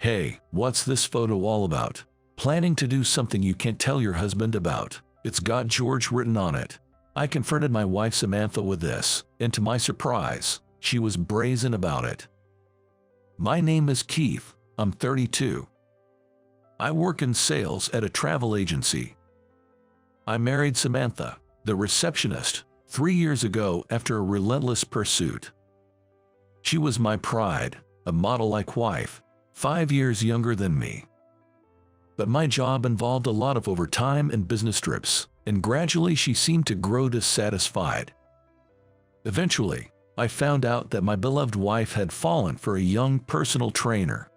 Hey, what's this photo all about? Planning to do something you can't tell your husband about. It's got George written on it. I confronted my wife Samantha with this, and to my surprise, she was brazen about it. My name is Keith. I'm 32. I work in sales at a travel agency. I married Samantha, the receptionist, 3 years ago after a relentless pursuit. She was my pride, a model-like wife, 5 years younger than me. But my job involved a lot of overtime and business trips, and gradually she seemed to grow dissatisfied. Eventually, I found out that my beloved wife had fallen for a young personal trainer.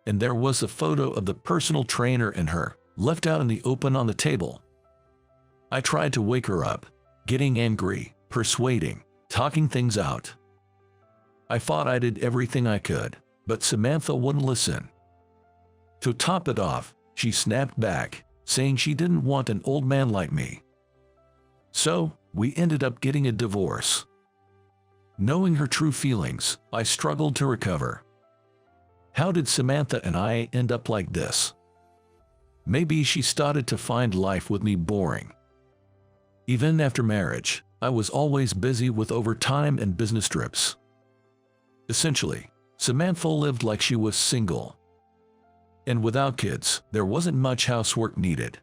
And there was a photo of the personal trainer and her, left out in the open on the table. I tried to wake her up, getting angry, persuading, talking things out. I thought I did everything I could, but Samantha wouldn't listen. To top it off, she snapped back, saying she didn't want an old man like me. So, we ended up getting a divorce. Knowing her true feelings, I struggled to recover. How did Samantha and I end up like this? Maybe she started to find life with me boring. Even after marriage, I was always busy with overtime and business trips. Essentially, Samantha lived like she was single. And without kids, there wasn't much housework needed.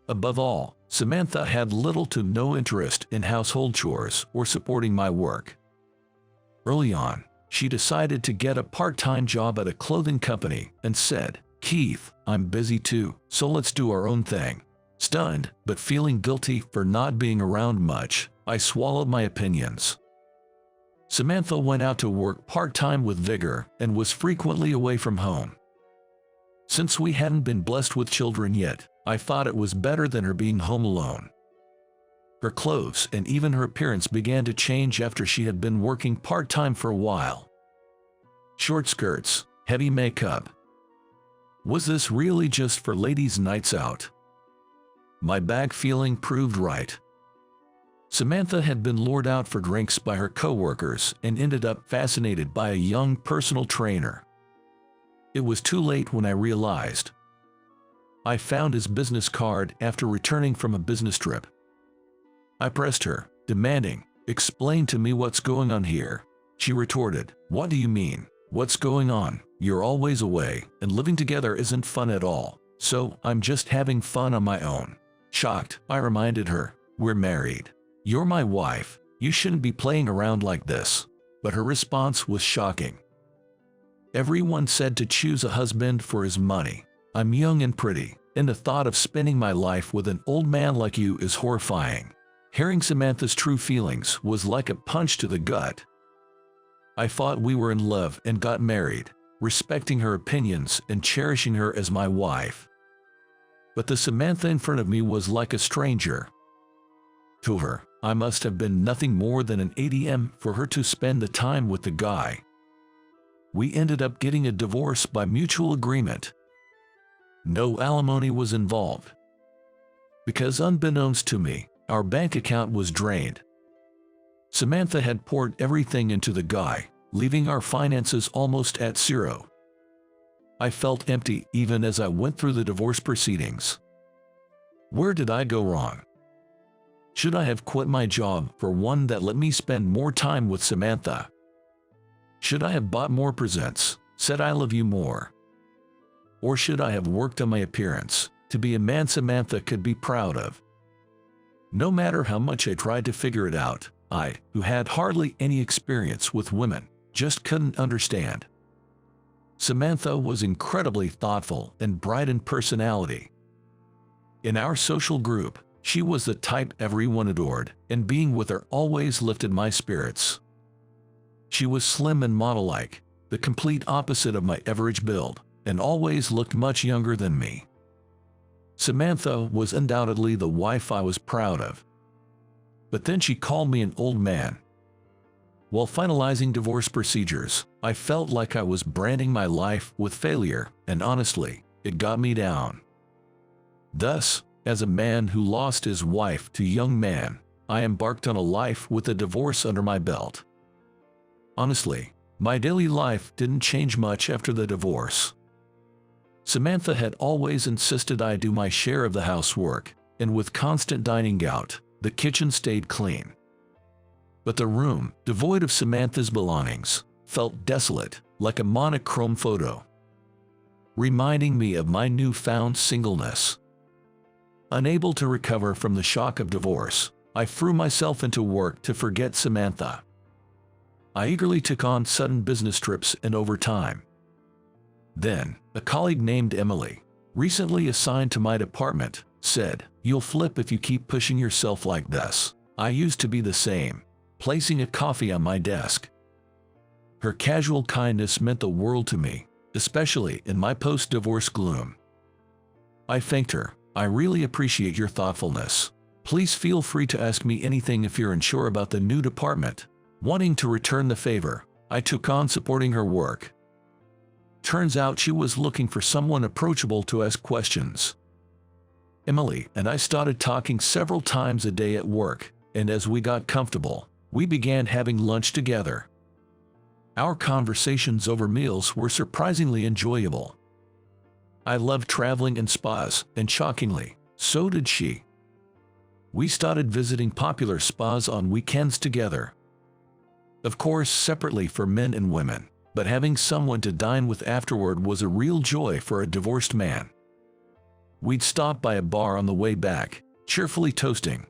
Above all, Samantha had little to no interest in household chores or supporting my work. Early on, she decided to get a part-time job at a clothing company and said, "Keith, I'm busy too, so let's do our own thing." Stunned, but feeling guilty for not being around much, I swallowed my opinions. Samantha went out to work part-time with vigor and was frequently away from home. Since we hadn't been blessed with children yet, I thought it was better than her being home alone. Her clothes and even her appearance began to change after she had been working part-time for a while. Short skirts, heavy makeup. Was this really just for ladies' nights out? My bag feeling proved right. Samantha had been lured out for drinks by her coworkers and ended up fascinated by a young personal trainer. It was too late when I realized. I found his business card after returning from a business trip. I pressed her, demanding, "Explain to me what's going on here." She retorted, "What do you mean? What's going on? You're always away, and living together isn't fun at all, so I'm just having fun on my own." Shocked, I reminded her, "We're married. You're my wife. You shouldn't be playing around like this." But her response was shocking. "Everyone said to choose a husband for his money. I'm young and pretty, and the thought of spending my life with an old man like you is horrifying." Hearing Samantha's true feelings was like a punch to the gut. I thought we were in love and got married, respecting her opinions and cherishing her as my wife. But the Samantha in front of me was like a stranger. To her, I must have been nothing more than an ATM for her to spend the time with the guy. We ended up getting a divorce by mutual agreement. No alimony was involved. Because unbeknownst to me, our bank account was drained. Samantha had poured everything into the guy, leaving our finances almost at zero. I felt empty even as I went through the divorce proceedings. Where did I go wrong? Should I have quit my job for one that let me spend more time with Samantha? Should I have bought more presents, said I love you more? Or should I have worked on my appearance, to be a man Samantha could be proud of? No matter how much I tried to figure it out, I, who had hardly any experience with women, just couldn't understand. Samantha was incredibly thoughtful and bright in personality. In our social group, she was the type everyone adored, and being with her always lifted my spirits. She was slim and model-like, the complete opposite of my average build, and always looked much younger than me. Samantha was undoubtedly the wife I was proud of. But then she called me an old man. While finalizing divorce procedures, I felt like I was branding my life with failure, and honestly, it got me down. Thus, as a man who lost his wife to a young man, I embarked on a life with a divorce under my belt. Honestly, My daily life didn't change much after the divorce. Samantha had always insisted I do my share of the housework, and with constant dining out, the kitchen stayed clean. But the room, devoid of Samantha's belongings, felt desolate, like a monochrome photo, reminding me of my newfound singleness. Unable to recover from the shock of divorce, I threw myself into work to forget Samantha. I eagerly took on sudden business trips and overtime. Then, a colleague named Emily, recently assigned to my department, said, "You'll flip if you keep pushing yourself like this." I used to be the same, placing a coffee on my desk. Her casual kindness meant the world to me, especially in my post-divorce gloom. I thanked her. "I really appreciate your thoughtfulness. Please feel free to ask me anything if you're unsure about the new department." Wanting to return the favor, I took on supporting her work. Turns out she was looking for someone approachable to ask questions. Emily and I started talking several times a day at work, and as we got comfortable, we began having lunch together. Our conversations over meals were surprisingly enjoyable. I loved traveling in spas, and shockingly, so did she. We started visiting popular spas on weekends together. Of course, separately for men and women, but having someone to dine with afterward was a real joy for a divorced man. We'd stop by a bar on the way back, cheerfully toasting.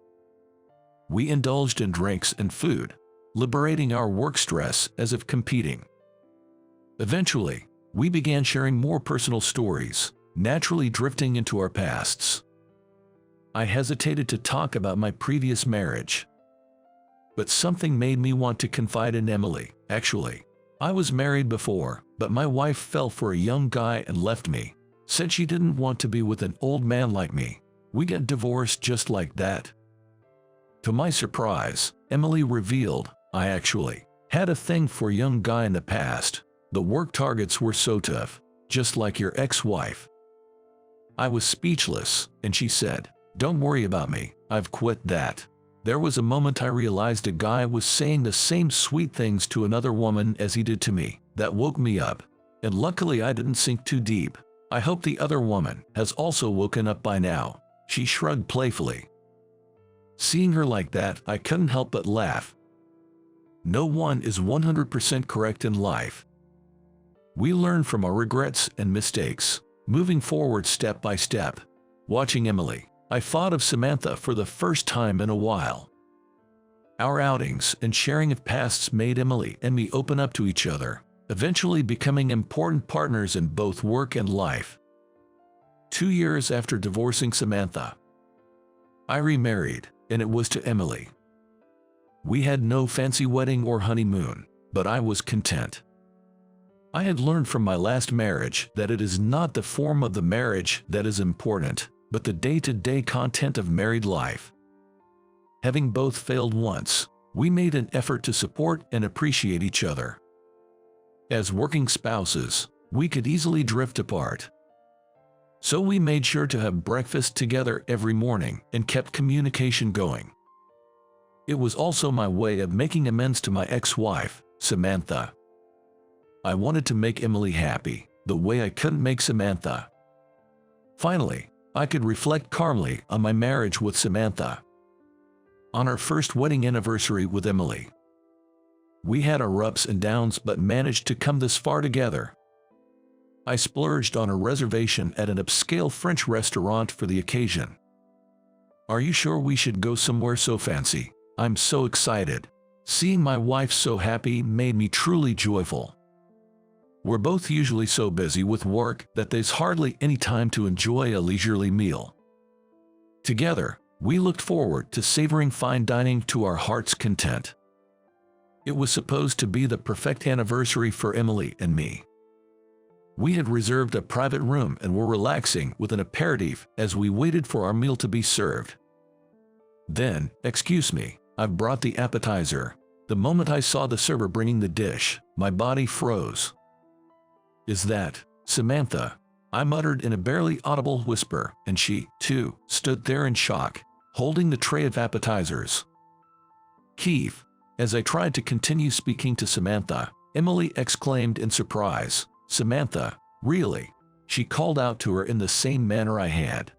We indulged in drinks and food, liberating our work stress as if competing. Eventually, we began sharing more personal stories, naturally drifting into our pasts. I hesitated to talk about my previous marriage, but something made me want to confide in Emily. Actually, I was married before, but my wife fell for a young guy and left me. Said she didn't want to be with an old man like me. We got divorced just like that. To my surprise, Emily revealed I actually had a thing for a young guy in the past. The work targets were so tough, just like your ex-wife. I was speechless, and she said, "Don't worry about me, I've quit that." There was a moment I realized a guy was saying the same sweet things to another woman as he did to me. That woke me up, and luckily I didn't sink too deep. I hope the other woman has also woken up by now. She shrugged playfully. Seeing her like that, I couldn't help but laugh. No one is 100% correct in life. We learn from our regrets and mistakes, moving forward step by step. Watching Emily, I thought of Samantha for the first time in a while. Our outings and sharing of pasts made Emily and me open up to each other, eventually becoming important partners in both work and life. 2 years after divorcing Samantha, I remarried, and it was to Emily. We had no fancy wedding or honeymoon, but I was content. I had learned from my last marriage that it is not the form of the marriage that is important, but the day-to-day content of married life. Having both failed once, we made an effort to support and appreciate each other. As working spouses, we could easily drift apart. So we made sure to have breakfast together every morning and kept communication going. It was also my way of making amends to my ex-wife, Samantha. I wanted to make Emily happy, the way I couldn't make Samantha. Finally, I could reflect calmly on my marriage with Samantha. On our first wedding anniversary with Emily, we had our ups and downs but managed to come this far together. I splurged on a reservation at an upscale French restaurant for the occasion. "Are you sure we should go somewhere so fancy? I'm so excited." Seeing my wife so happy made me truly joyful. We're both usually so busy with work that there's hardly any time to enjoy a leisurely meal. Together, we looked forward to savoring fine dining to our heart's content. It was supposed to be the perfect anniversary for Emily and me. We had reserved a private room and were relaxing with an aperitif as we waited for our meal to be served. Then, "Excuse me, I've brought the appetizer." The moment I saw the server bringing the dish, my body froze. "Is that Samantha?" I muttered in a barely audible whisper, and she, too, stood there in shock, holding the tray of appetizers. Keith, as I tried to continue speaking to Samantha, Emily exclaimed in surprise. "Samantha, really?" She called out to her in the same manner I had.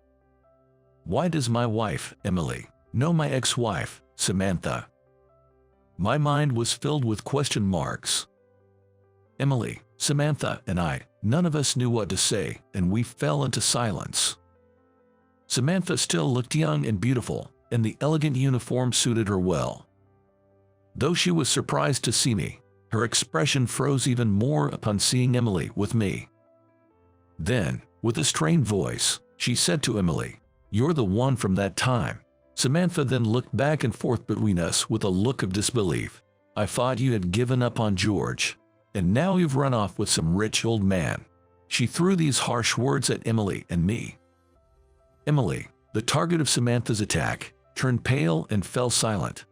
"Why does my wife, Emily, know my ex-wife, Samantha?" My mind was filled with question marks. Emily, Samantha, and I, none of us knew what to say, and we fell into silence. Samantha still looked young and beautiful, and the elegant uniform suited her well. Though she was surprised to see me, her expression froze even more upon seeing Emily with me. Then, with a strained voice, she said to Emily, "You're the one from that time." Samantha then looked back and forth between us with a look of disbelief. "I thought you had given up on George, and now you've run off with some rich old man." She threw these harsh words at Emily and me. Emily, the target of Samantha's attack, turned pale and fell silent.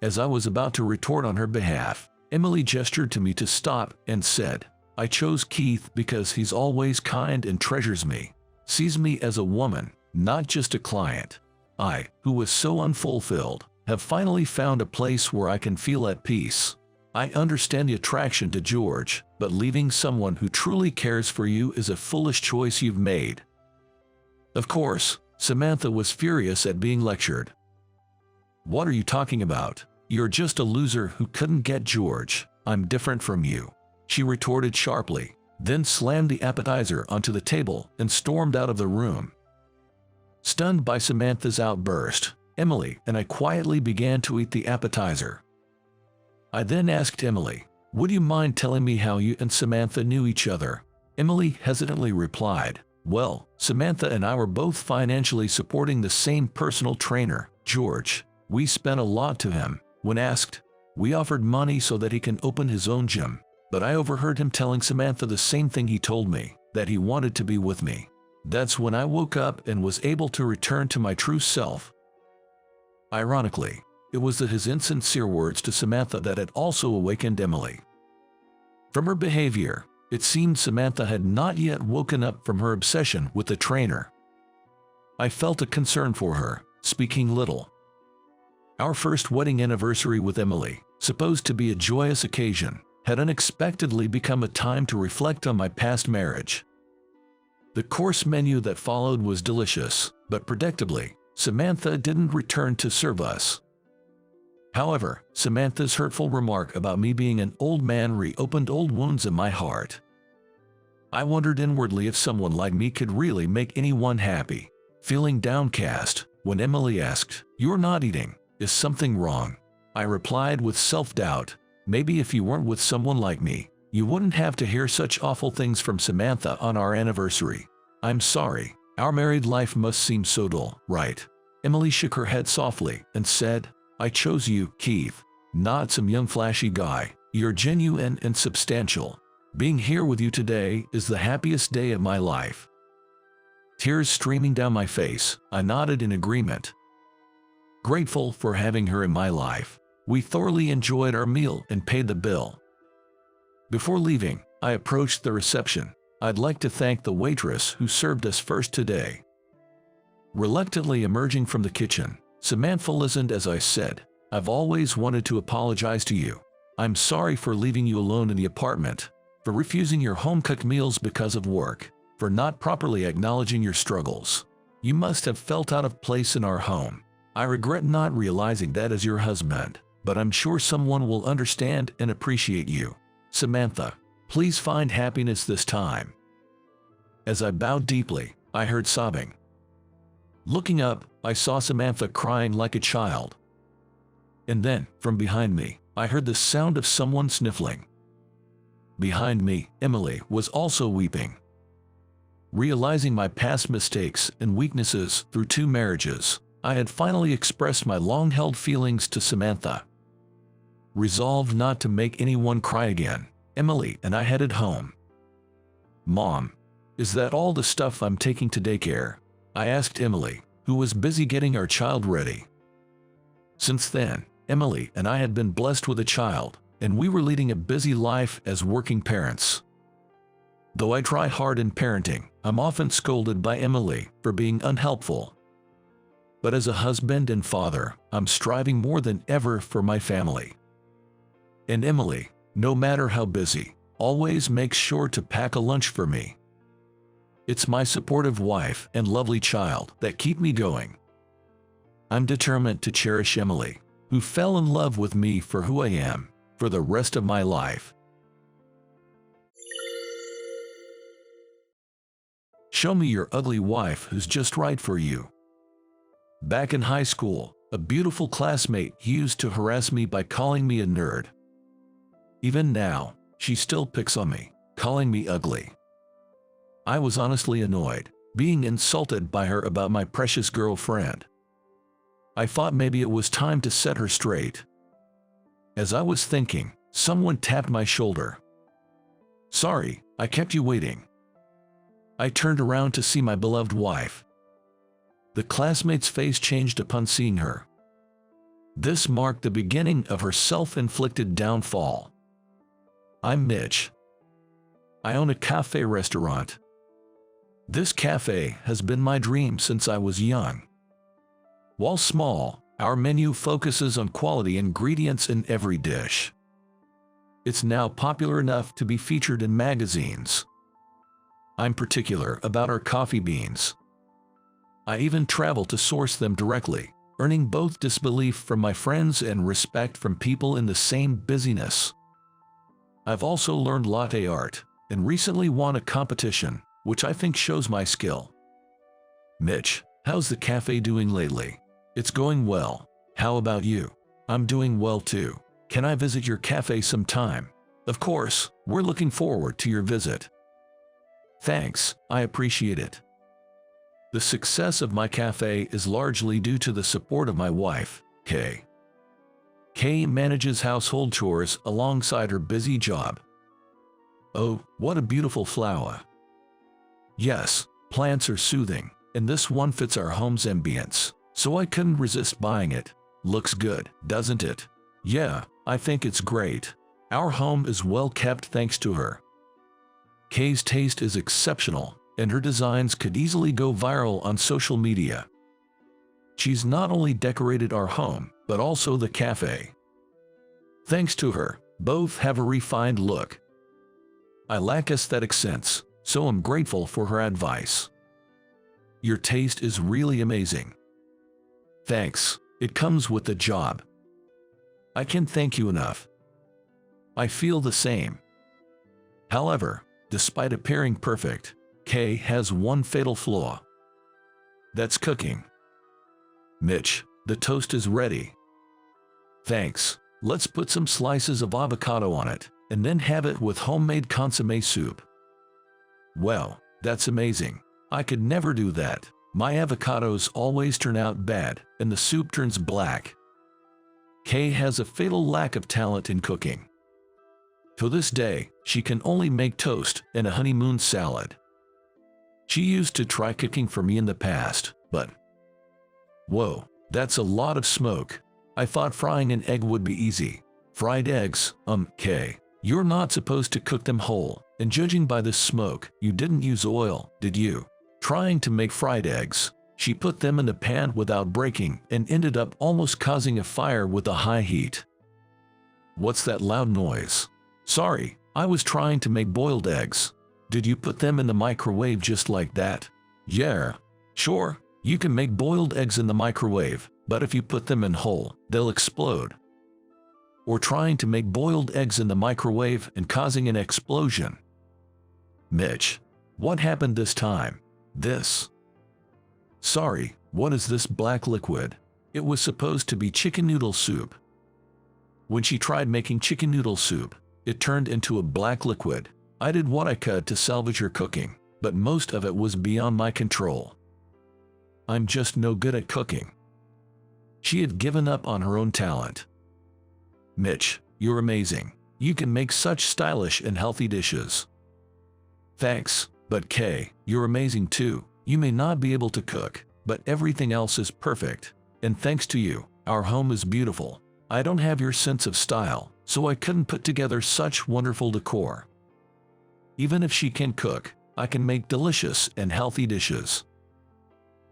As I was about to retort on her behalf, Emily gestured to me to stop and said, "I chose Keith because he's always kind and treasures me, sees me as a woman, not just a client. I, who was so unfulfilled, have finally found a place where I can feel at peace. I understand the attraction to George, but leaving someone who truly cares for you is a foolish choice you've made." Of course, Samantha was furious at being lectured. "What are you talking about? You're just a loser who couldn't get George. I'm different from you," she retorted sharply, then slammed the appetizer onto the table and stormed out of the room. Stunned by Samantha's outburst, Emily and I quietly began to eat the appetizer. I then asked Emily, "Would you mind telling me how you and Samantha knew each other?" Emily hesitantly replied, "Well, Samantha and I were both financially supporting the same personal trainer, George. We spent a lot to him. When asked, we offered money so that he can open his own gym, but I overheard him telling Samantha the same thing he told me, that he wanted to be with me. That's when I woke up and was able to return to my true self." Ironically, it was his insincere words to Samantha that had also awakened Emily. From her behavior, it seemed Samantha had not yet woken up from her obsession with the trainer. I felt a concern for her, speaking little. Our first wedding anniversary with Emily, supposed to be a joyous occasion, had unexpectedly become a time to reflect on my past marriage. The course menu that followed was delicious, but predictably, Samantha didn't return to serve us. However, Samantha's hurtful remark about me being an old man reopened old wounds in my heart. I wondered inwardly if someone like me could really make anyone happy. Feeling downcast, when Emily asked, "You're not eating, is something wrong?" I replied with self-doubt, "Maybe if you weren't with someone like me, you wouldn't have to hear such awful things from Samantha on our anniversary. I'm sorry, our married life must seem so dull, right?" Emily shook her head softly and said, "I chose you, Keith, not some young flashy guy. You're genuine and substantial. Being here with you today is the happiest day of my life." Tears streaming down my face, I nodded in agreement. Grateful for having her in my life, we thoroughly enjoyed our meal and paid the bill. Before leaving, I approached the reception. "I'd like to thank the waitress who served us first today." Reluctantly emerging from the kitchen, Samantha listened as I said, "I've always wanted to apologize to you. I'm sorry for leaving you alone in the apartment, for refusing your home-cooked meals because of work, for not properly acknowledging your struggles. You must have felt out of place in our home. I regret not realizing that as your husband, but I'm sure someone will understand and appreciate you. Samantha, please find happiness this time." As I bowed deeply, I heard sobbing. Looking up, I saw Samantha crying like a child. And then, from behind me, I heard the sound of someone sniffling. Behind me, Emily was also weeping. Realizing my past mistakes and weaknesses through 2 marriages, I had finally expressed my long-held feelings to Samantha. Resolved not to make anyone cry again, Emily and I headed home. "Mom, is that all the stuff I'm taking to daycare?" I asked Emily, who was busy getting our child ready. Since then, Emily and I had been blessed with a child, and we were leading a busy life as working parents. Though I try hard in parenting, I'm often scolded by Emily for being unhelpful. But as a husband and father, I'm striving more than ever for my family. And Emily, no matter how busy, always makes sure to pack a lunch for me. It's my supportive wife and lovely child that keep me going. I'm determined to cherish Emily, who fell in love with me for who I am, for the rest of my life. Show me your ugly wife who's just right for you. Back in high school, a beautiful classmate used to harass me by calling me a nerd. Even now, she still picks on me, calling me ugly. I was honestly annoyed, being insulted by her about my precious girlfriend. I thought maybe it was time to set her straight. As I was thinking, someone tapped my shoulder. "Sorry, I kept you waiting." I turned around to see my beloved wife. The classmate's face changed upon seeing her. This marked the beginning of her self-inflicted downfall. I'm Mitch. I own a cafe restaurant. This cafe has been my dream since I was young. While small, our menu focuses on quality ingredients in every dish. It's now popular enough to be featured in magazines. I'm particular about our coffee beans. I even travel to source them directly, earning both disbelief from my friends and respect from people in the same busyness. I've also learned latte art and recently won a competition, which I think shows my skill. Mitch, how's the cafe doing lately? It's going well. How about you? I'm doing well too. Can I visit your cafe sometime? Of course, we're looking forward to your visit. Thanks, I appreciate it. The success of my cafe is largely due to the support of my wife, Kay. Kay manages household chores alongside her busy job. Oh, what a beautiful flower. Yes, plants are soothing, and this one fits our home's ambience, so I couldn't resist buying it. Looks good, doesn't it? Yeah, I think it's great. Our home is well kept thanks to her. Kay's taste is exceptional, and her designs could easily go viral on social media. She's not only decorated our home, but also the cafe. Thanks to her, both have a refined look. I lack aesthetic sense, so I'm grateful for her advice. Your taste is really amazing. Thanks, it comes with the job. I can't thank you enough. I feel the same. However, despite appearing perfect, Kay has one fatal flaw. That's cooking. Mitch, the toast is ready. Thanks. Let's put some slices of avocado on it, and then have it with homemade consommé soup. Well, that's amazing. I could never do that. My avocados always turn out bad, and the soup turns black. Kay has a fatal lack of talent in cooking. To this day, she can only make toast and a honeymoon salad. She used to try cooking for me in the past, but... Whoa, that's a lot of smoke. I thought frying an egg would be easy. Fried eggs, Kay. You're not supposed to cook them whole, and judging by this smoke, you didn't use oil, did you? Trying to make fried eggs, she put them in the pan without breaking and ended up almost causing a fire with a high heat. What's that loud noise? Sorry, I was trying to make boiled eggs. Did you put them in the microwave just like that? Yeah. Sure, you can make boiled eggs in the microwave, but if you put them in whole, they'll explode. Or trying to make boiled eggs in the microwave and causing an explosion. Mitch, what happened this time? This. Sorry, what is this black liquid? It was supposed to be chicken noodle soup. When she tried making chicken noodle soup, it turned into a black liquid. I did what I could to salvage her cooking, but most of it was beyond my control. I'm just no good at cooking. She had given up on her own talent. Mitch, you're amazing. You can make such stylish and healthy dishes. Thanks, but Kay, you're amazing too. You may not be able to cook, but everything else is perfect. And thanks to you, our home is beautiful. I don't have your sense of style, so I couldn't put together such wonderful decor. Even if she can cook, I can make delicious and healthy dishes.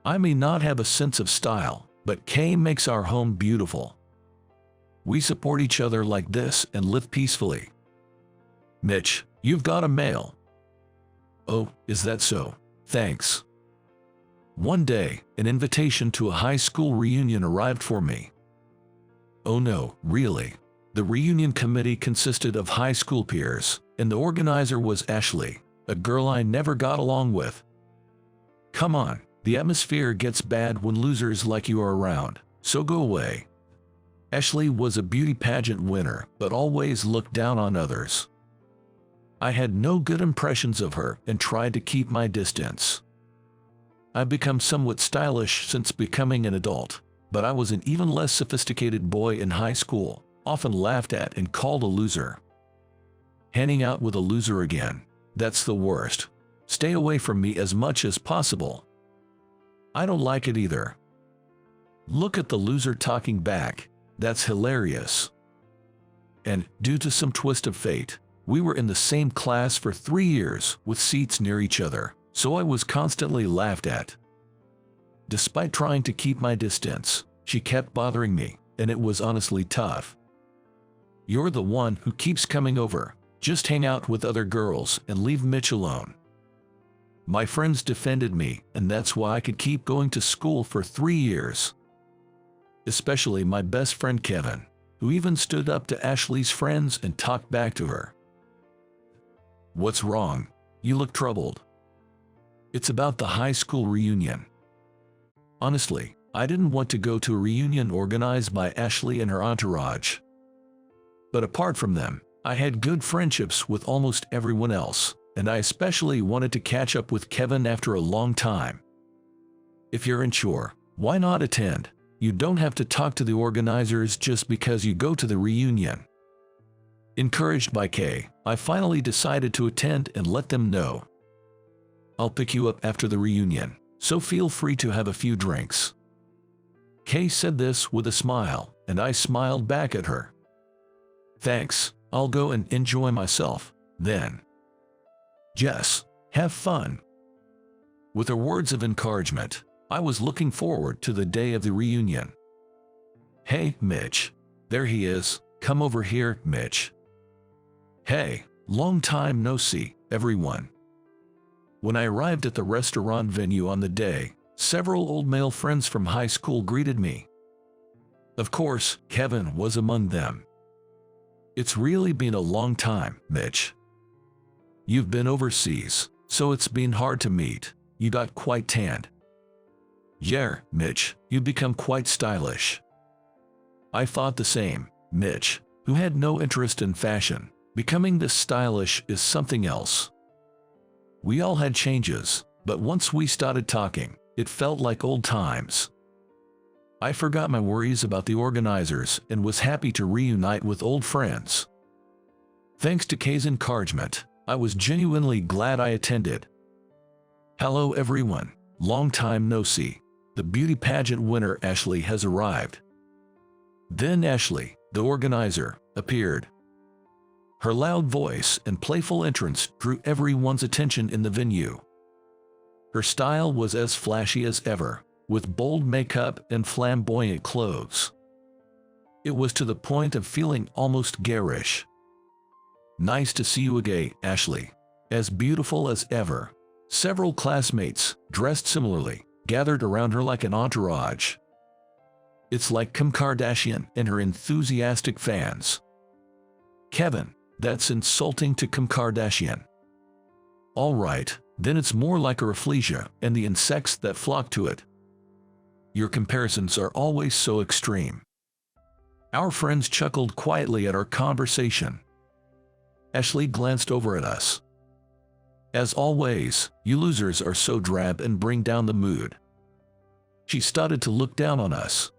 I may not have a sense of style, but Kay makes our home beautiful. We support each other like this and live peacefully. Mitch, you've got a mail. Oh, is that so? Thanks. One day, an invitation to a high school reunion arrived for me. Oh no, really? The reunion committee consisted of high school peers, and the organizer was Ashley, a girl I never got along with. Come on, the atmosphere gets bad when losers like you are around, so go away. Ashley was a beauty pageant winner, but always looked down on others. I had no good impressions of her and tried to keep my distance. I've become somewhat stylish since becoming an adult, but I was an even less sophisticated boy in high school, often laughed at and called a loser. Hanging out with a loser again, that's the worst. Stay away from me as much as possible. I don't like it either. Look at the loser talking back, that's hilarious. And, due to some twist of fate, we were in the same class for 3 years with seats near each other, so I was constantly laughed at. Despite trying to keep my distance, she kept bothering me, and it was honestly tough. You're the one who keeps coming over. Just hang out with other girls and leave Mitch alone. My friends defended me, and that's why I could keep going to school for 3 years. Especially my best friend Kevin, who even stood up to Ashley's friends and talked back to her. What's wrong? You look troubled. It's about the high school reunion. Honestly, I didn't want to go to a reunion organized by Ashley and her entourage. But apart from them, I had good friendships with almost everyone else, and I especially wanted to catch up with Kevin after a long time. If you're unsure, why not attend? You don't have to talk to the organizers just because you go to the reunion. Encouraged by Kay, I finally decided to attend and let them know. I'll pick you up after the reunion, so feel free to have a few drinks. Kay said this with a smile, and I smiled back at her. Thanks, I'll go and enjoy myself, then. Jess, have fun. With her words of encouragement, I was looking forward to the day of the reunion. Hey, Mitch. There he is. Come over here, Mitch. Hey, long time no see, everyone. When I arrived at the restaurant venue on the day, several old male friends from high school greeted me. Of course, Kevin was among them. It's really been a long time, Mitch. You've been overseas, so it's been hard to meet. You got quite tanned. Yeah, Mitch, you've become quite stylish. I thought the same, Mitch, who had no interest in fashion. Becoming this stylish is something else. We all had changes, but once we started talking, it felt like old times. I forgot my worries about the organizers and was happy to reunite with old friends. Thanks to Kay's encouragement, I was genuinely glad I attended. Hello everyone, long time no see. The beauty pageant winner Ashley has arrived. Then Ashley, the organizer, appeared. Her loud voice and playful entrance drew everyone's attention in the venue. Her style was as flashy as ever, with bold makeup and flamboyant clothes. It was to the point of feeling almost garish. Nice to see you again, Ashley. As beautiful as ever. Several classmates, dressed similarly, gathered around her like an entourage. It's like Kim Kardashian and her enthusiastic fans. Kevin, that's insulting to Kim Kardashian. Alright, then it's more like a rafflesia and the insects that flock to it. Your comparisons are always so extreme. Our friends chuckled quietly at our conversation. Ashley glanced over at us. As always, you losers are so drab and bring down the mood. She started to look down on us.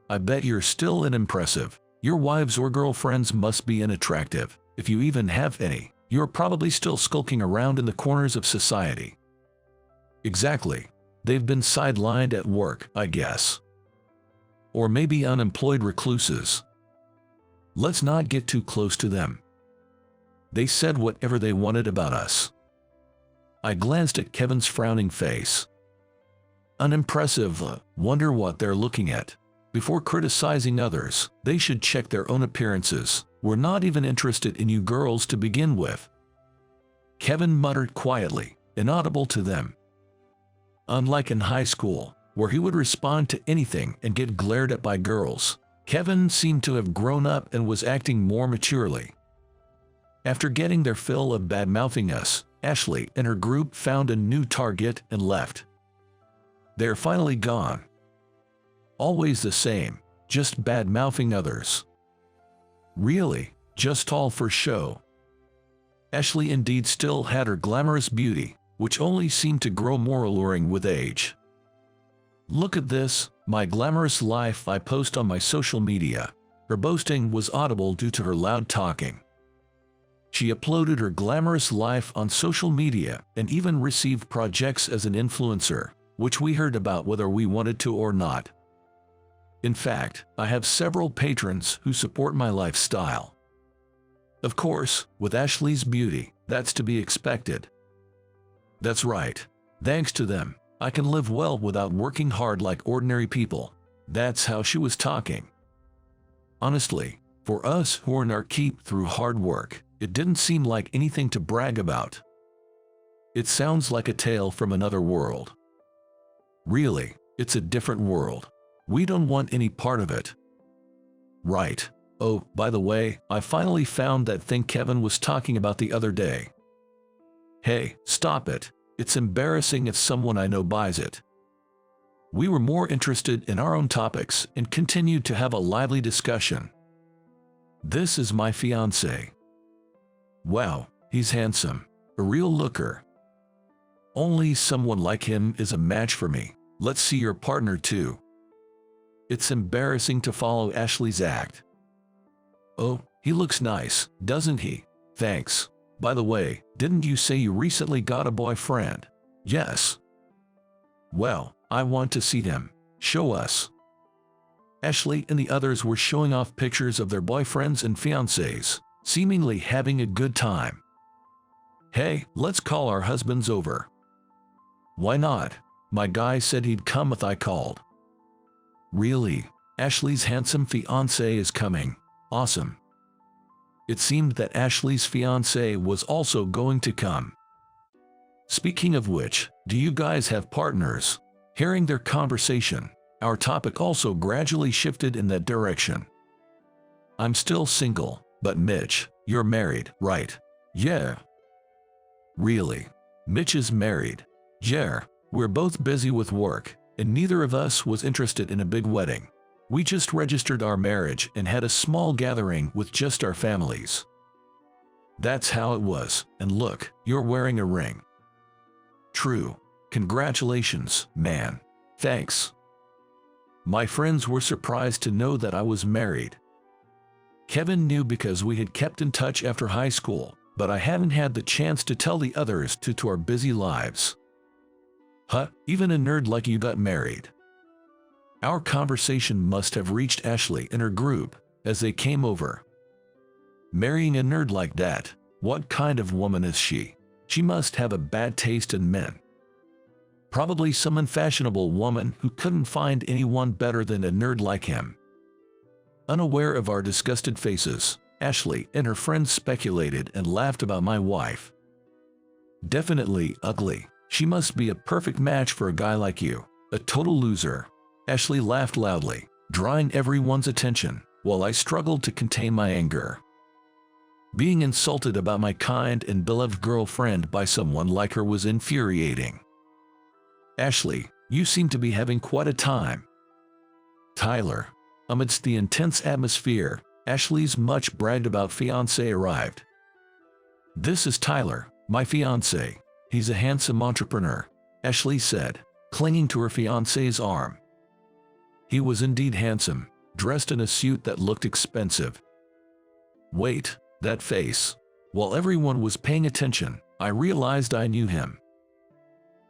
I bet you're still unimpressive. Your wives or girlfriends must be unattractive. If you even have any, you're probably still skulking around in the corners of society. Exactly. They've been sidelined at work, I guess. Or maybe unemployed recluses. Let's not get too close to them. They said whatever they wanted about us. I glanced at Kevin's frowning face. Unimpressive, wonder what they're looking at. Before criticizing others, they should check their own appearances. We're not even interested in you girls to begin with. Kevin muttered quietly, inaudible to them. Unlike in high school, where he would respond to anything and get glared at by girls, Kevin seemed to have grown up and was acting more maturely. After getting their fill of bad-mouthing us, Ashley and her group found a new target and left. They're finally gone. Always the same, just bad-mouthing others. Really, just all for show. Ashley indeed still had her glamorous beauty, which only seemed to grow more alluring with age. Look at this, my glamorous life I post on my social media. Her boasting was audible due to her loud talking. She uploaded her glamorous life on social media and even received projects as an influencer, which we heard about whether we wanted to or not. In fact, I have several patrons who support my lifestyle. Of course, with Ashley's beauty, that's to be expected. That's right. Thanks to them, I can live well without working hard like ordinary people. That's how she was talking. Honestly, for us who earn our keep through hard work, it didn't seem like anything to brag about. It sounds like a tale from another world. Really, it's a different world. We don't want any part of it. Right. Oh, by the way, I finally found that thing Kevin was talking about the other day. Hey, stop it. It's embarrassing if someone I know buys it. We were more interested in our own topics and continued to have a lively discussion. This is my fiancé. Wow, he's handsome. A real looker. Only someone like him is a match for me. Let's see your partner too. It's embarrassing to follow Ashley's act. Oh, he looks nice, doesn't he? Thanks. By the way, didn't you say you recently got a boyfriend? Yes. Well, I want to see him. Show us. Ashley and the others were showing off pictures of their boyfriends and fiancés, seemingly having a good time. Hey, let's call our husbands over. Why not? My guy said he'd come if I called. Really? Ashley's handsome fiancé is coming. Awesome. It seemed that Ashley's fiancé was also going to come. Speaking of which, do you guys have partners? Hearing their conversation, our topic also gradually shifted in that direction. I'm still single, but Mitch, you're married, right? Yeah. Really? Mitch is married. Yeah, we're both busy with work, and neither of us was interested in a big wedding. We just registered our marriage and had a small gathering with just our families. That's how it was, and look, you're wearing a ring. True. Congratulations, man. Thanks. My friends were surprised to know that I was married. Kevin knew because we had kept in touch after high school, but I hadn't had the chance to tell the others due to our busy lives. Huh, even a nerd like you got married. Our conversation must have reached Ashley and her group as they came over. Marrying a nerd like that, what kind of woman is she? She must have a bad taste in men. Probably some unfashionable woman who couldn't find anyone better than a nerd like him. Unaware of our disgusted faces, Ashley and her friends speculated and laughed about my wife. Definitely ugly. She must be a perfect match for a guy like you. A total loser. Ashley laughed loudly, drawing everyone's attention, while I struggled to contain my anger. Being insulted about my kind and beloved girlfriend by someone like her was infuriating. Ashley, you seem to be having quite a time. Tyler. Amidst the intense atmosphere, Ashley's much bragged about fiancé arrived. This is Tyler, my fiancé. He's a handsome entrepreneur, Ashley said, clinging to her fiancé's arm. He was indeed handsome, dressed in a suit that looked expensive. Wait, that face. While everyone was paying attention, I realized I knew him.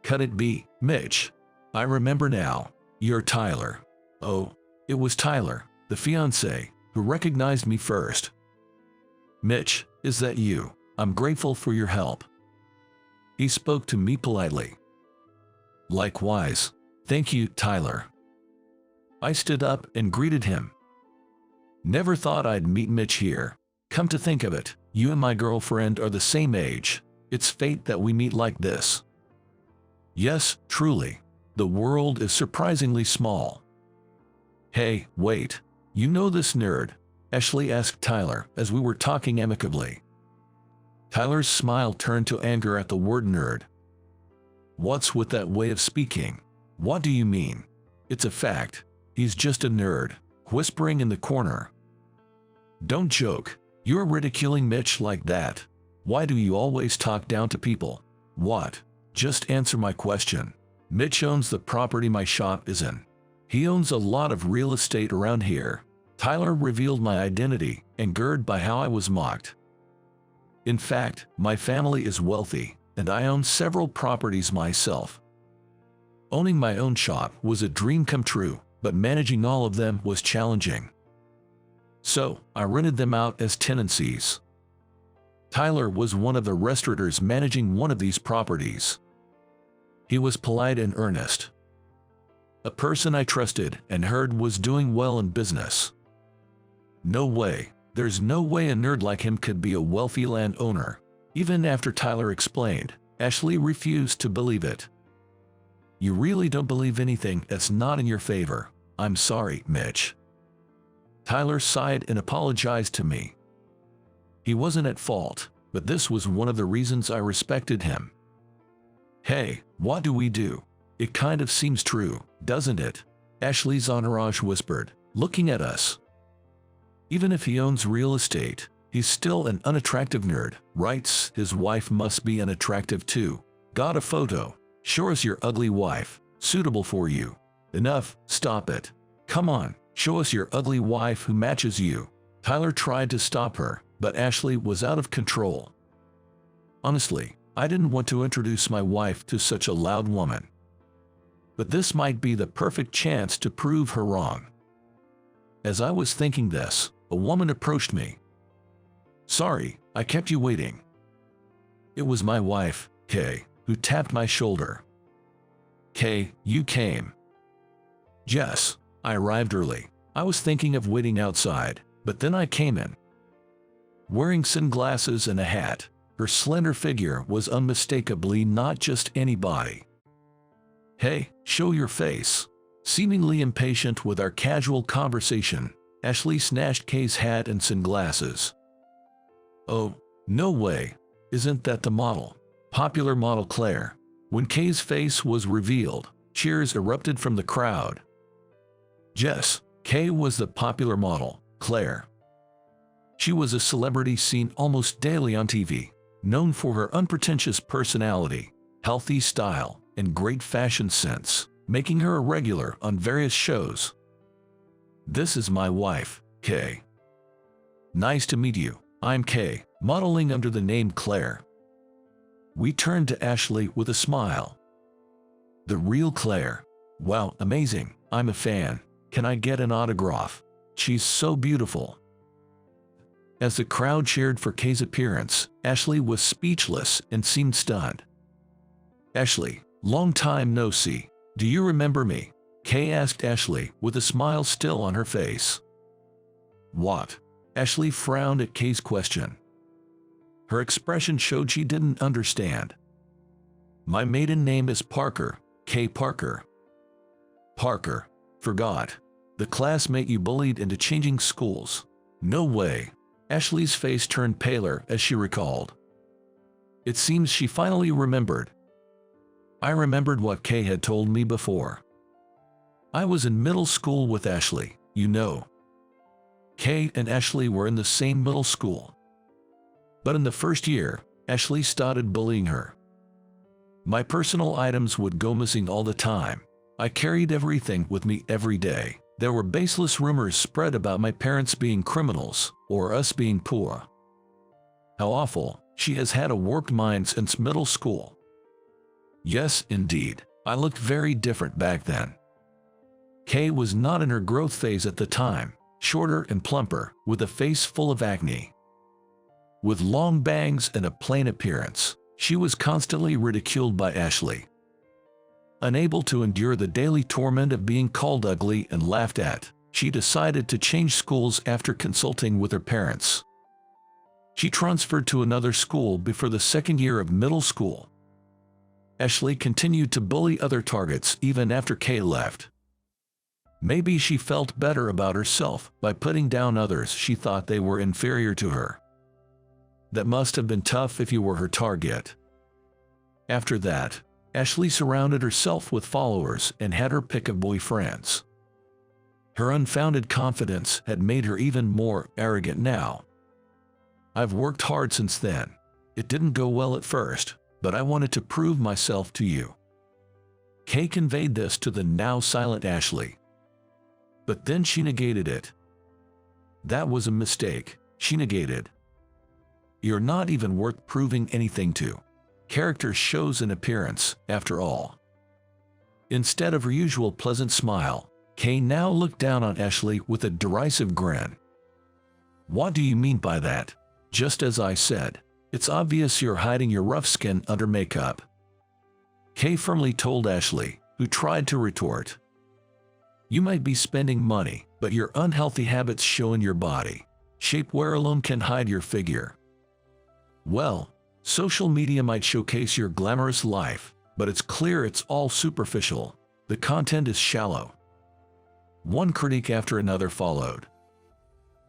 Could it be Mitch? I remember now. You're Tyler. Oh, it was Tyler, the fiancé, who recognized me first. Mitch, is that you? I'm grateful for your help. He spoke to me politely. Likewise. Thank you, Tyler. I stood up and greeted him. Never thought I'd meet Mitch here. Come to think of it, you and my girlfriend are the same age. It's fate that we meet like this. Yes, truly. The world is surprisingly small. Hey, wait. You know this nerd? Ashley asked Tyler as we were talking amicably. Tyler's smile turned to anger at the word nerd. What's with that way of speaking? What do you mean? It's a fact. He's just a nerd, whispering in the corner. Don't joke. You're ridiculing Mitch like that. Why do you always talk down to people? What? Just answer my question. Mitch owns the property my shop is in. He owns a lot of real estate around here. Tyler revealed my identity, angered by how I was mocked. In fact, my family is wealthy, and I own several properties myself. Owning my own shop was a dream come true, but managing all of them was challenging. So, I rented them out as tenancies. Tyler was one of the restaurateurs managing one of these properties. He was polite and earnest. A person I trusted and heard was doing well in business. No way. There's no way a nerd like him could be a wealthy landowner. Even after Tyler explained, Ashley refused to believe it. You really don't believe anything that's not in your favor. I'm sorry, Mitch. Tyler sighed and apologized to me. He wasn't at fault, but this was one of the reasons I respected him. Hey, what do we do? It kind of seems true, doesn't it? Ashley's entourage whispered, looking at us. Even if he owns real estate, he's still an unattractive nerd, writes. His wife must be unattractive too. Got a photo. Show us your ugly wife. Suitable for you. Enough, stop it. Come on, show us your ugly wife who matches you. Tyler tried to stop her, but Ashley was out of control. Honestly, I didn't want to introduce my wife to such a loud woman. But this might be the perfect chance to prove her wrong. As I was thinking this, a woman approached me. Sorry, I kept you waiting. It was my wife, Kay, who tapped my shoulder. Kay, you came. Yes, I arrived early. I was thinking of waiting outside, but then I came in. Wearing sunglasses and a hat, her slender figure was unmistakably not just anybody. Hey, show your face. Seemingly impatient with our casual conversation, Ashley snatched Kay's hat and sunglasses. Oh, no way. Isn't that the model? Popular model Claire. When Kay's face was revealed, cheers erupted from the crowd. Yes, Kay was the popular model, Claire. She was a celebrity seen almost daily on TV, known for her unpretentious personality, healthy style, and great fashion sense, making her a regular on various shows. This is my wife, Kay. Nice to meet you. I'm Kay, modeling under the name Claire. We turned to Ashley with a smile. The real Claire. Wow, amazing. I'm a fan. Can I get an autograph? She's so beautiful. As the crowd cheered for Kay's appearance, Ashley was speechless and seemed stunned. Ashley, long time no see. Do you remember me? Kay asked Ashley with a smile still on her face. What? Ashley frowned at Kay's question. Her expression showed she didn't understand. My maiden name is Parker, Kay Parker. Parker. Forgot. The classmate you bullied into changing schools. No way. Ashley's face turned paler as she recalled. It seems she finally remembered. I remembered what Kay had told me before. I was in middle school with Ashley, you know. Kay and Ashley were in the same middle school. But in the first year, Ashley started bullying her. My personal items would go missing all the time. I carried everything with me every day. There were baseless rumors spread about my parents being criminals, or us being poor. How awful. She has had a warped mind since middle school. Yes, indeed. I looked very different back then. Kay was not in her growth phase at the time, shorter and plumper, with a face full of acne. With long bangs and a plain appearance, she was constantly ridiculed by Ashley. Unable to endure the daily torment of being called ugly and laughed at, she decided to change schools after consulting with her parents. She transferred to another school before the second year of middle school. Ashley continued to bully other targets even after Kay left. Maybe she felt better about herself by putting down others she thought they were inferior to her. That must have been tough if you were her target. After that, Ashley surrounded herself with followers and had her pick of boyfriends. Her unfounded confidence had made her even more arrogant now. I've worked hard since then. It didn't go well at first, but I wanted to prove myself to you. Kay conveyed this to the now silent Ashley. But then she negated it. That was a mistake, she negated. You're not even worth proving anything to. Character shows in appearance, after all. Instead of her usual pleasant smile, Kay now looked down on Ashley with a derisive grin. What do you mean by that? Just as I said, it's obvious you're hiding your rough skin under makeup. Kay firmly told Ashley, who tried to retort. You might be spending money, but your unhealthy habits show in your body. Shapewear alone can hide your figure. Well, social media might showcase your glamorous life, but it's clear it's all superficial. The content is shallow. One critique after another followed.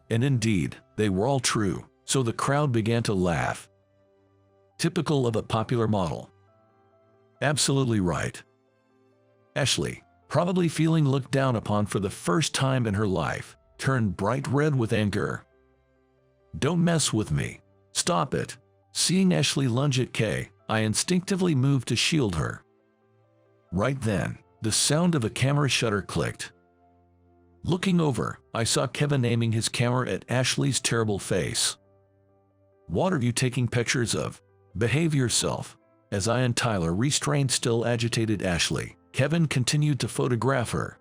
And indeed, they were all true, so the crowd began to laugh. Typical of a popular model. Absolutely right. Ashley, probably feeling looked down upon for the first time in her life, turned bright red with anger. Don't mess with me. Stop it. Seeing Ashley lunge at Kay, I instinctively moved to shield her. Right then, the sound of a camera shutter clicked. Looking over, I saw Kevin aiming his camera at Ashley's terrible face. What are you taking pictures of? Behave yourself. As I and Tyler restrained still agitated Ashley, Kevin continued to photograph her.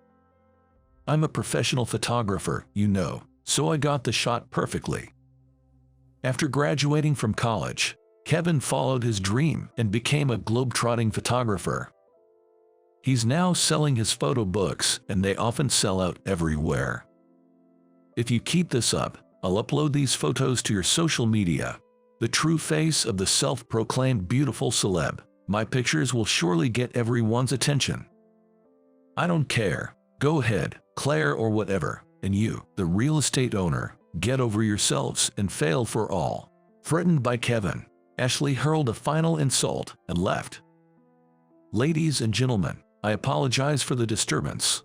I'm a professional photographer, you know, so I got the shot perfectly. After graduating from college, Kevin followed his dream and became a globe-trotting photographer. He's now selling his photo books, and they often sell out everywhere. If you keep this up, I'll upload these photos to your social media. The true face of the self-proclaimed beautiful celeb. My pictures will surely get everyone's attention. I don't care. Go ahead, Claire or whatever, and you, the real estate owner, get over yourselves and fail for all. Threatened by Kevin, Ashley hurled a final insult and left. Ladies and gentlemen, I apologize for the disturbance.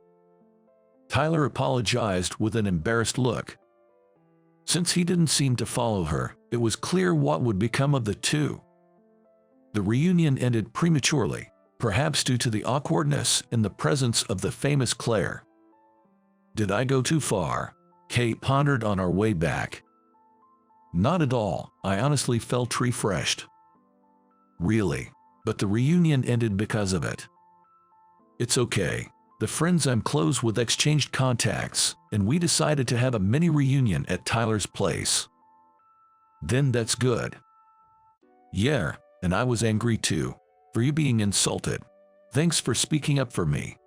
Tyler apologized with an embarrassed look. Since he didn't seem to follow her, it was clear what would become of the two. The reunion ended prematurely, perhaps due to the awkwardness in the presence of the famous Claire. Did I go too far? Kay pondered on our way back. Not at all, I honestly felt refreshed. Really, but the reunion ended because of it. It's okay. The friends I'm close with exchanged contacts, and we decided to have a mini reunion at Tyler's place. Then that's good. Yeah, and I was angry too, for you being insulted. Thanks for speaking up for me.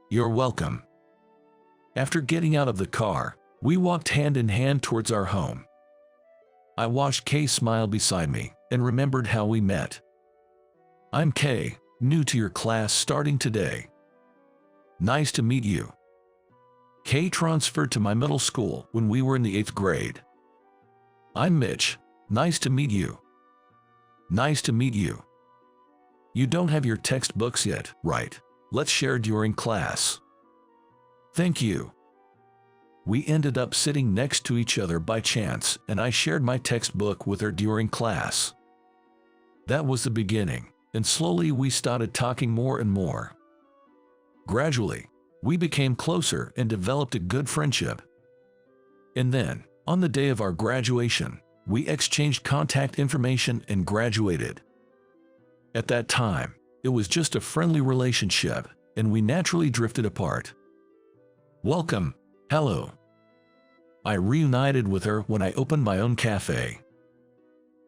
You're welcome. After getting out of the car, we walked hand in hand towards our home. I watched Kay smile beside me and remembered how we met. I'm Kay, new to your class starting today. Nice to meet you. Kay transferred to my middle school when we were in the 8th grade. I'm Mitch. Nice to meet you. Nice to meet you. You don't have your textbooks yet, right? Let's share during class. Thank you. We ended up sitting next to each other by chance, and I shared my textbook with her during class. That was the beginning, and slowly we started talking more and more. Gradually, we became closer and developed a good friendship. And then, on the day of our graduation, we exchanged contact information and graduated. At that time, it was just a friendly relationship, and we naturally drifted apart. Welcome. Hello. I reunited with her when I opened my own cafe.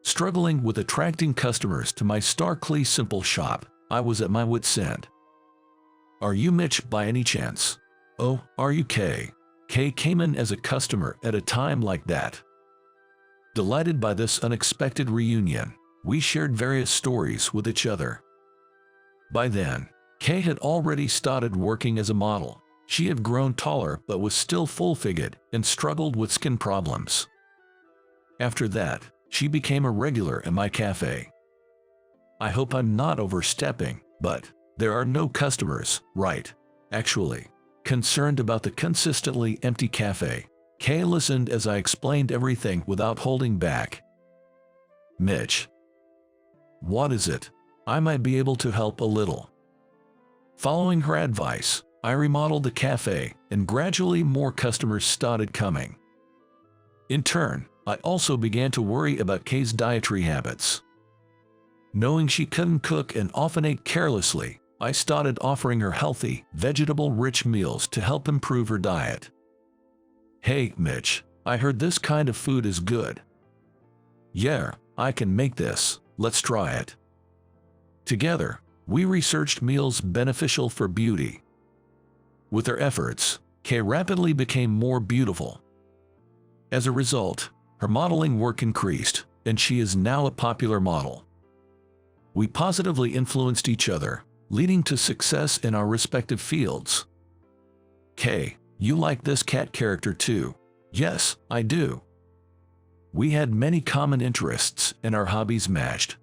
Struggling with attracting customers to my starkly simple shop, I was at my wit's end. Are you Mitch by any chance? Oh, are you Kay? Kay came in as a customer at a time like that. Delighted by this unexpected reunion, we shared various stories with each other. By then, Kay had already started working as a model. She had grown taller but was still full-figured and struggled with skin problems. After that, she became a regular at my cafe. I hope I'm not overstepping, but there are no customers, right? Actually, concerned about the consistently empty cafe, Kay listened as I explained everything without holding back. Mitch. What is it? I might be able to help a little. Following her advice, I remodeled the cafe, and gradually more customers started coming. In turn, I also began to worry about Kay's dietary habits. Knowing she couldn't cook and often ate carelessly, I started offering her healthy, vegetable-rich meals to help improve her diet. Hey, Mitch, I heard this kind of food is good. Yeah, I can make this, let's try it. Together, we researched meals beneficial for beauty. With her efforts, Kay rapidly became more beautiful. As a result, her modeling work increased, and she is now a popular model. We positively influenced each other, leading to success in our respective fields. Kay, you like this cat character too? Yes, I do. We had many common interests and our hobbies matched.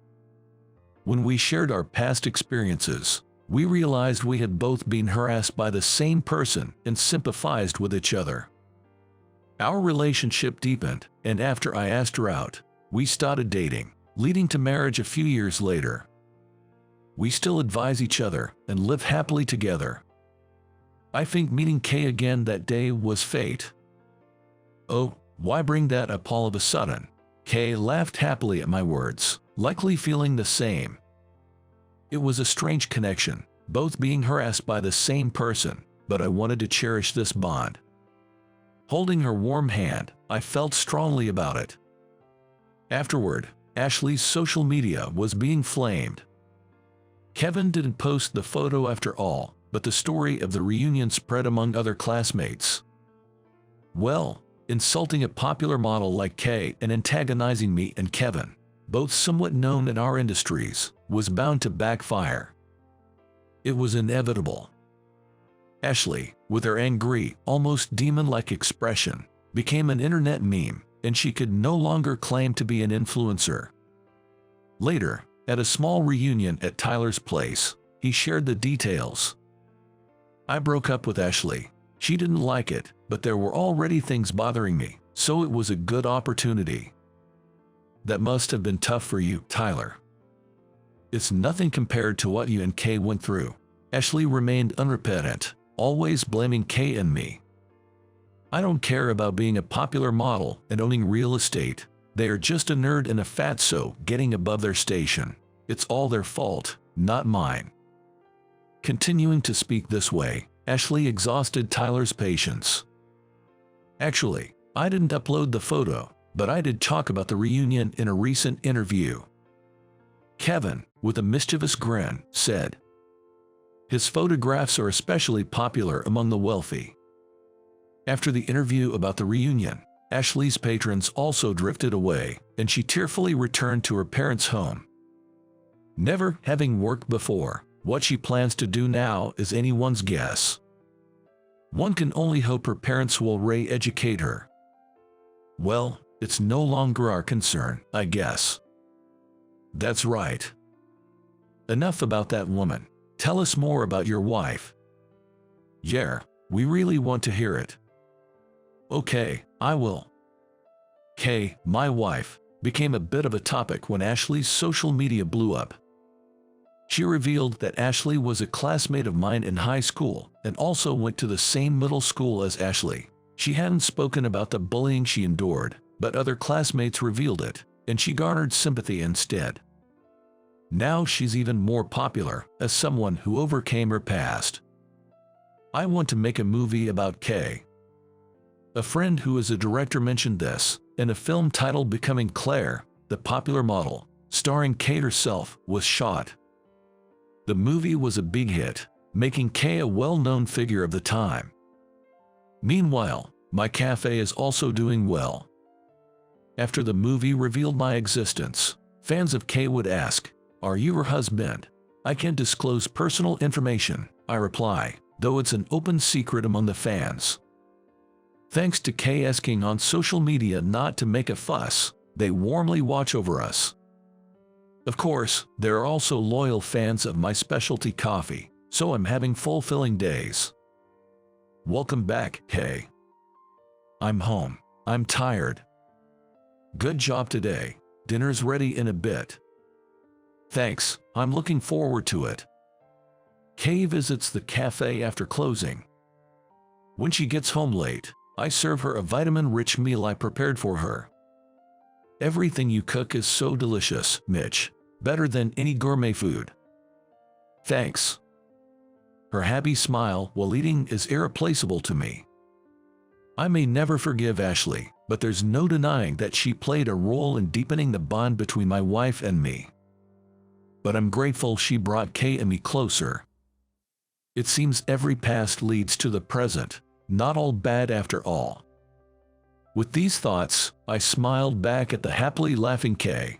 When we shared our past experiences, we realized we had both been harassed by the same person and sympathized with each other. Our relationship deepened, and after I asked her out, we started dating, leading to marriage a few years later. We still advise each other and live happily together. I think meeting Kay again that day was fate. Oh, why bring that up all of a sudden? Kay laughed happily at my words, likely feeling the same. It was a strange connection, both being harassed by the same person, but I wanted to cherish this bond. Holding her warm hand, I felt strongly about it. Afterward, Ashley's social media was being flamed. Kevin didn't post the photo after all, but the story of the reunion spread among other classmates. Well, insulting a popular model like Kay and antagonizing me and Kevin, both somewhat known in our industries, was bound to backfire. It was inevitable. Ashley, with her angry, almost demon-like expression, became an internet meme, and she could no longer claim to be an influencer. Later, at a small reunion at Tyler's place, he shared the details. I broke up with Ashley. She didn't like it, but there were already things bothering me, so it was a good opportunity. That must have been tough for you, Tyler. It's nothing compared to what you and Kay went through. Ashley remained unrepentant, always blaming Kay and me. I don't care about being a popular model and owning real estate. They are just a nerd and a fatso getting above their station. It's all their fault, not mine. Continuing to speak this way, Ashley exhausted Tyler's patience. Actually, I didn't upload the photo, but I did talk about the reunion in a recent interview. Kevin, with a mischievous grin, said, his photographs are especially popular among the wealthy. After the interview about the reunion, Ashley's patrons also drifted away, and she tearfully returned to her parents' home. Never having worked before, what she plans to do now is anyone's guess. One can only hope her parents will re-educate her. Well, it's no longer our concern, I guess. That's right. Enough about that woman. Tell us more about your wife. Yeah, we really want to hear it. Okay, I will. Kay, my wife, became a bit of a topic when Ashley's social media blew up. She revealed that Ashley was a classmate of mine in high school and also went to the same middle school as Ashley. She hadn't spoken about the bullying she endured, but other classmates revealed it, and she garnered sympathy instead. Now she's even more popular as someone who overcame her past. I want to make a movie about Kay. A friend who is a director mentioned this, and a film titled Becoming Claire, the popular model, starring Kay herself, was shot. The movie was a big hit, making Kay a well-known figure of the time. Meanwhile, my cafe is also doing well. After the movie revealed my existence, fans of Kay would ask, "Are you her husband?" "I can't disclose personal information," I reply, though it's an open secret among the fans. Thanks to Kay asking on social media not to make a fuss, they warmly watch over us. Of course, there are also loyal fans of my specialty coffee, so I'm having fulfilling days. Welcome back, Kay. I'm home. I'm tired. Good job today. Dinner's ready in a bit. Thanks, I'm looking forward to it. Kay visits the cafe after closing. When she gets home late, I serve her a vitamin-rich meal I prepared for her. Everything you cook is so delicious, Mitch. Better than any gourmet food. Thanks. Her happy smile while eating is irreplaceable to me. I may never forgive Ashley, but there's no denying that she played a role in deepening the bond between my wife and me. But I'm grateful she brought Kay and me closer. It seems every past leads to the present, not all bad after all. With these thoughts, I smiled back at the happily laughing Kay.